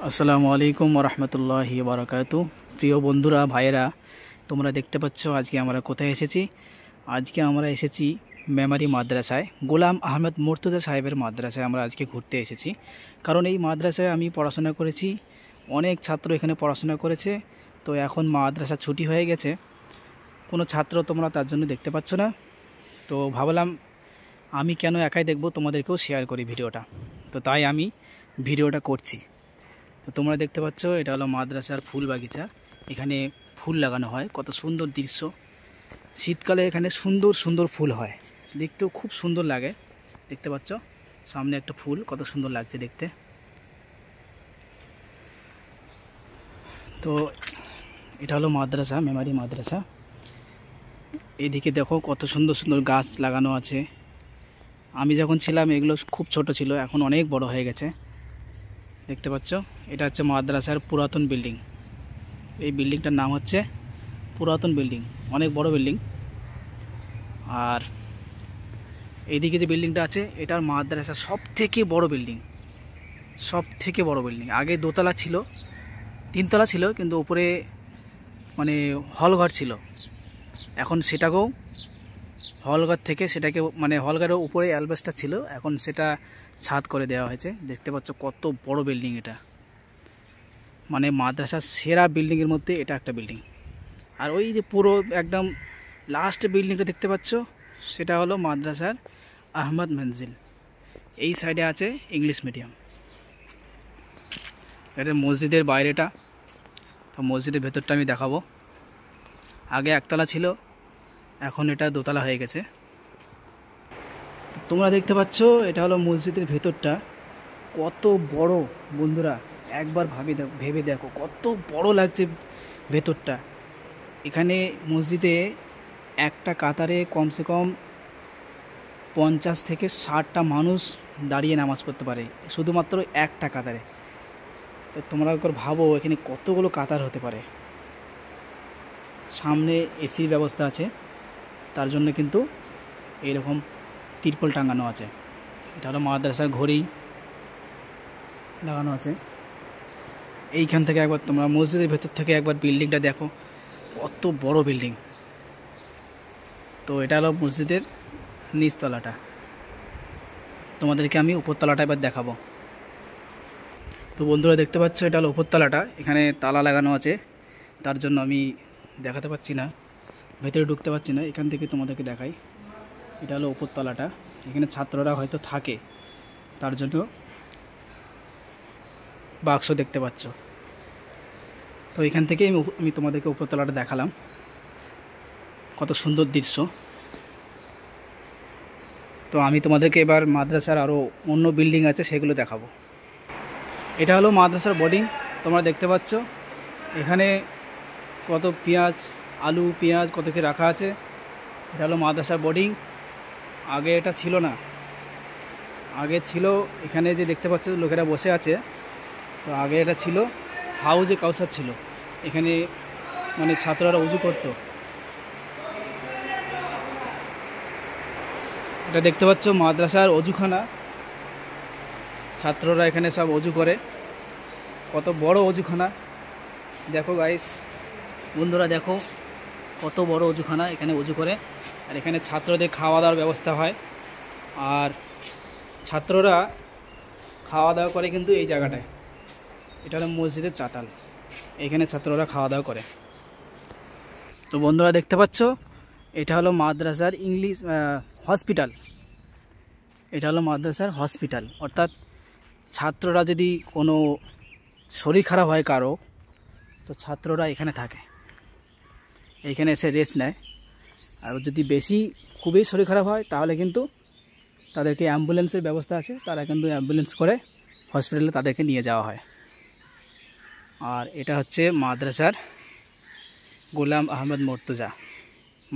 আসসালামু আলাইকুম ওরহমতুল্লাহি বারাকাতু। প্রিয় বন্ধুরা, ভাইয়েরা, তোমরা দেখতে পাচ্ছ আজকে আমরা কোথায় এসেছি। আজকে আমরা এসেছি মেমারি মাদ্রাসায়, গোলাম আহমেদ মুর্তজা সাহেবের মাদ্রাসায় আমরা আজকে ঘুরতে এসেছি। কারণ এই মাদ্রাসায় আমি পড়াশোনা করেছি, অনেক ছাত্র এখানে পড়াশোনা করেছে। তো এখন মাদ্রাসা ছুটি হয়ে গেছে, কোনো ছাত্র তোমরা তার জন্য দেখতে পাচ্ছ না। তো ভাবলাম আমি কেন একাই দেখব, তোমাদেরকেও শেয়ার করি ভিডিওটা। তো তাই আমি ভিডিওটা করছি। তো তোমরা দেখতে পাচ্ছ এটা হলো মাদ্রাসার ফুল বাগিচা। এখানে ফুল লাগানো হয়, কত সুন্দর দৃশ্য। শীতকালে এখানে সুন্দর সুন্দর ফুল হয়, দেখতেও খুব সুন্দর লাগে। দেখতে পাচ্ছ সামনে একটা ফুল, কত সুন্দর লাগছে দেখতে। তো এটা হলো মাদ্রাসা, মেমারি মাদ্রাসা। এদিকে দেখো কত সুন্দর সুন্দর গাছ লাগানো আছে। আমি যখন ছিলাম এগুলো খুব ছোট ছিল, এখন অনেক বড় হয়ে গেছে। দেখতে পাচ্ছ এটা হচ্ছে মাদ্রাসার পুরাতন বিল্ডিং। এই বিল্ডিংটার নাম হচ্ছে পুরাতন বিল্ডিং, অনেক বড় বিল্ডিং। আর এইদিকে যে বিল্ডিংটা আছে এটার মাদ্রাসা সব থেকে বড় বিল্ডিং, সব থেকে বড় বিল্ডিং। আগে দোতলা ছিল, তিনতলা ছিল, কিন্তু উপরে মানে হলঘর ছিল। এখন সেটাকেও হলঘর থেকে সেটাকে মানে হলঘরের উপরে অ্যালবেস্টার ছিল, এখন সেটা ছাদ করে দেওয়া হয়েছে। দেখতে পাচ্ছ কত বড় বিল্ডিং এটা, মানে মাদ্রাসার সেরা বিল্ডিংয়ের মধ্যে এটা একটা বিল্ডিং। আর ওই যে পুরো একদম লাস্ট বিল্ডিংটা দেখতে পাচ্ছ সেটা হলো মাদ্রাসার আহমদ মঞ্জিল। এই সাইডে আছে ইংলিশ মিডিয়াম। এটা মসজিদের বাইরেটা, তো মসজিদের ভেতরটা আমি দেখাবো। আগে একতলা ছিল, এখন এটা দোতলা হয়ে গেছে। তোমরা দেখতে পাচ্ছ এটা হলো মসজিদের ভেতরটা, কত বড় বন্ধুরা, একবার ভেবে দেখো কত বড় লাগছে ভেতরটা। এখানে মসজিদে একটা কাতারে কমসে কম 50 থেকে 60টা মানুষ দাঁড়িয়ে নামাজ পড়তে পারে, শুধুমাত্র একটা কাতারে। তো তোমরা একবার ভাবো এখানে কতগুলো কাতার হতে পারে। সামনে এসির ব্যবস্থা আছে, তার জন্য কিন্তু এইরকম তিরপল টাঙানো আছে। এটা হলো মাদ্রাসার ঘড়ি লাগানো আছে। এইখান থেকে একবার তোমরা মসজিদের ভেতর থেকে একবার বিল্ডিংটা দেখো, কত বড় বিল্ডিং। তো এটা হলো মসজিদের নিচতলাটা, তোমাদেরকে আমি উপরতলাটা এবার দেখাবো। তো বন্ধুরা দেখতে পাচ্ছ এটা হলো উপরতলাটা, এখানে তালা লাগানো আছে, তার জন্য আমি দেখাতে পাচ্ছি না, ভেতরে ঢুকতে পারছি না। এখান থেকে তোমাদেরকে দেখাই। এটা হলো উপরতলাটা, এখানে ছাত্ররা হয়তো থাকে, তার জন্য বাক্স দেখতে পাচ্ছ। তো এখান থেকে আমি তোমাদেরকে উপরতলাটা দেখালাম, কত সুন্দর দৃশ্য। তো আমি তোমাদেরকে এবার মাদ্রাসার আরও অন্য বিল্ডিং আছে সেগুলো দেখাবো। এটা হলো মাদ্রাসার বোর্ডিং, তোমরা দেখতে পাচ্ছ এখানে কত পেঁয়াজ, আলু, পেঁয়াজ কত কি রাখা আছে। এটা হলো মাদ্রাসার বোর্ডিং। আগে এটা ছিল না, আগে ছিল এখানে যে দেখতে পাচ্ছ লোকেরা বসে আছে, তো আগে এটা ছিল হাউজে কাউসার ছিল। এখানে মানে ছাত্ররা উজু করতো। এটা দেখতে পাচ্ছ মাদ্রাসার অজুখানা, ছাত্ররা এখানে সব অজু করে। কত বড় অজুখানা দেখো গাইস, বন্ধুরা দেখো কত বড় অজুখানা, এখানে অজু করে। আর এখানে ছাত্রদের খাওয়া দাওয়ার ব্যবস্থা হয়, আর ছাত্ররা খাওয়া দাওয়া করে কিন্তু এই জায়গাটায়। এটা হলো মসজিদের চাতাল, এখানে ছাত্ররা খাওয়া দাওয়া করে। তো বন্ধুরা দেখতে পাচ্ছ এটা হলো মাদ্রাসার ইংলিশ হসপিটাল। এটা হলো মাদ্রাসার হসপিটাল, অর্থাৎ ছাত্ররা যদি কোনো শরীর খারাপ হয় কারো, তো ছাত্ররা এখানে থাকে, এইখানে এসে রেস্ট নেয়। আর যদি বেশি খুবই শরীর খারাপ হয় তাহলে কিন্তু তাদেরকে অ্যাম্বুলেন্সের ব্যবস্থা আছে, তারা কিন্তু অ্যাম্বুলেন্স করে হসপিটালে তাদেরকে নিয়ে যাওয়া হয়। আর এটা হচ্ছে মাদ্রাসার গোলাম আহমেদ মুর্তজা,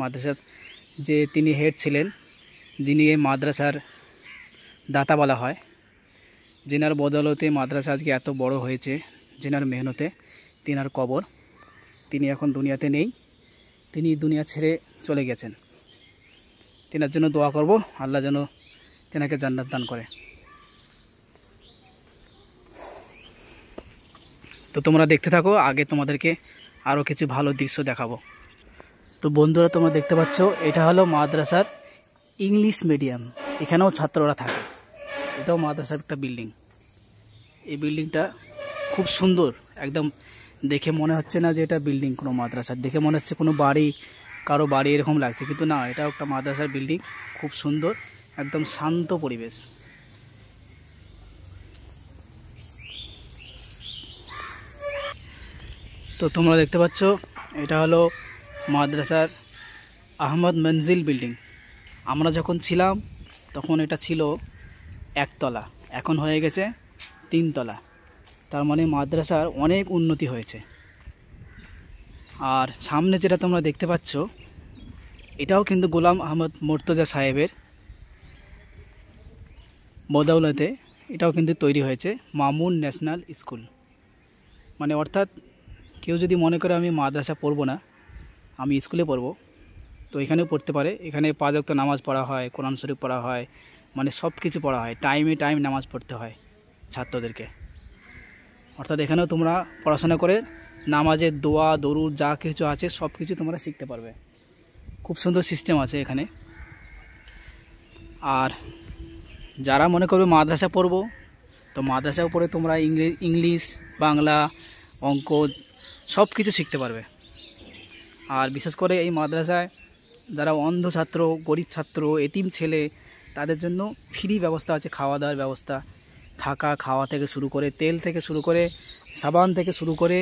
মাদ্রাসার যে তিনি হেড ছিলেন, যিনি এই মাদ্রাসার দাতা বলা হয়, যেনার বদৌলতে মাদ্রাসা আজকে এত বড় হয়েছে, যেনার মেহনতে। তিনার কবর, তিনি এখন দুনিয়াতে নেই, তিনি দুনিয়া ছেড়ে চলে গেছেন। তিনার জন্য দোয়া করব, আল্লাহ যেন তেনাকে জান্নাত দান করে। তো তোমরা দেখতে থাকো, আগে তোমাদেরকে আরও কিছু ভালো দৃশ্য দেখাবো। তো বন্ধুরা তোমরা দেখতে পাচ্ছ এটা হলো মাদ্রাসার ইংলিশ মিডিয়াম, এখানেও ছাত্ররা থাকে। এটাও মাদ্রাসার একটা বিল্ডিং। এই বিল্ডিংটা খুব সুন্দর, একদম দেখে মনে হচ্ছে না যে এটা বিল্ডিং কোনো মাদ্রাসার, দেখে মনে হচ্ছে কোনো বাড়ি, কারো বাড়ি এরকম লাগছে, কিন্তু না, এটাও একটা মাদ্রাসার বিল্ডিং। খুব সুন্দর, একদম শান্ত পরিবেশ। তো তোমরা দেখতে পাচ্ছ এটা হলো মাদ্রাসার আহমদ মঞ্জিল বিল্ডিং। আমরা যখন ছিলাম তখন এটা ছিল একতলা, এখন হয়ে গেছে 3 তলা। তার মানে মাদ্রাসার অনেক উন্নতি হয়েছে। আর সামনে যেটা তোমরা দেখতে পাচ্ছ এটাও কিন্তু গোলাম আহমদ মোর্তজা সাহেবের বদৌলতে এটাও কিন্তু তৈরি হয়েছে মামুন ন্যাশনাল স্কুল। মানে অর্থাৎ কেউ যদি মনে করে আমি মাদ্রাসা পড়বো না, আমি স্কুলে পড়বো, তো এখানেও পড়তে পারে। এখানে 5 ওয়াক্ত নামাজ পড়া হয়, কোরআন শরীফ পড়া হয়, মানে সব কিছু পড়া হয়, টাইমে টাইম নামাজ পড়তে হয় ছাত্রদেরকে। অর্থাৎ এখানেও তোমরা পড়াশোনা করে নামাজের দোয়া দরুদ যা কিছু আছে সব কিছু তোমরা শিখতে পারবে। খুব সুন্দর সিস্টেম আছে এখানে। আর যারা মনে করবে মাদ্রাসা পড়বো, তো মাদ্রাসাও পড়ে তোমরা ইংলিশ, বাংলা, অঙ্ক সব কিছু শিখতে পারবে। আর বিশেষ করে এই মাদ্রাসায় যারা অন্ধ ছাত্র, গরিব ছাত্র, এতিম ছেলে, তাদের জন্য ফ্রি ব্যবস্থা আছে, খাওয়া দাওয়ার ব্যবস্থা, থাকা খাওয়া থেকে শুরু করে, তেল থেকে শুরু করে, সাবান থেকে শুরু করে,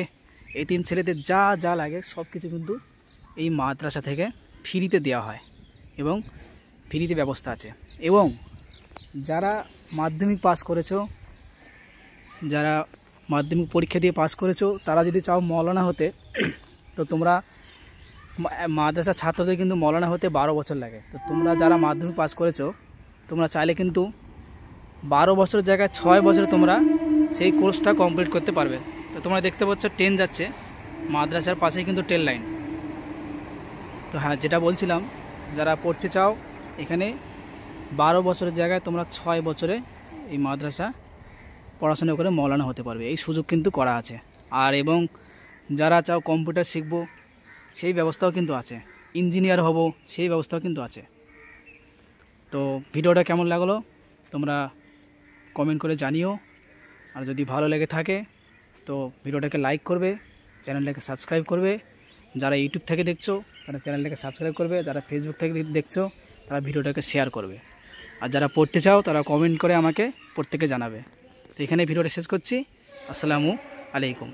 এতিম ছেলেদের যা যা লাগে সব কিছু কিন্তু এই মাদ্রাসা থেকে ফ্রিতে দেওয়া হয় এবং ফ্রিতে ব্যবস্থা আছে। এবং যারা মাধ্যমিক পাস করেছো, যারা মাধ্যমিক পরীক্ষা দিয়ে পাস করেছো, তারা যদি চাও মৌলানা হতে, তো তোমরা মাদ্রাসা ছাত্রদের কিন্তু মৌলানা হতে 12 বছর লাগে। তো তোমরা যারা মাধ্যমিক পাস করেছো, তোমরা চাইলে কিন্তু 12 বছরের জায়গায় 6 বছরে তোমরা সেই কোর্সটা কমপ্লিট করতে পারবে। তো তোমরা দেখতে পাচ্ছ ট্রেন যাচ্ছে, মাদ্রাসার পাশেই কিন্তু ট্রেন লাইন। তো হ্যাঁ, যেটা বলছিলাম, যারা পড়তে চাও এখানে 12 বছরের জায়গায় তোমরা 6 বছরে এই মাদ্রাসা পড়াশোনা করে মৌলানা হতে পারবে, এই সুযোগ কিন্তু করা আছে। আর এবং যারা চাও কম্পিউটার শিখবো, সেই ব্যবস্থাও কিন্তু আছে, ইঞ্জিনিয়ার হব সেই ব্যবস্থাও কিন্তু আছে। তো ভিডিওটা কেমন লাগলো তোমরা কমেন্ট করে জানিও। আর যদি ভালো লেগে থাকে তো ভিডিওটাকে লাইক করবে, চ্যানেলটাকে সাবস্ক্রাইব করবে। যারা ইউটিউব থেকে দেখছো তারা চ্যানেলটাকে সাবস্ক্রাইব করবে, যারা ফেসবুক থেকে দেখছো তারা ভিডিওটাকে শেয়ার করবে। আর যারা পড়তে চাও তারা কমেন্ট করে আমাকে প্রত্যেকে জানাবে। তো এখানে ভিডিওটা শেষ করছি। আসসালামু আলাইকুম।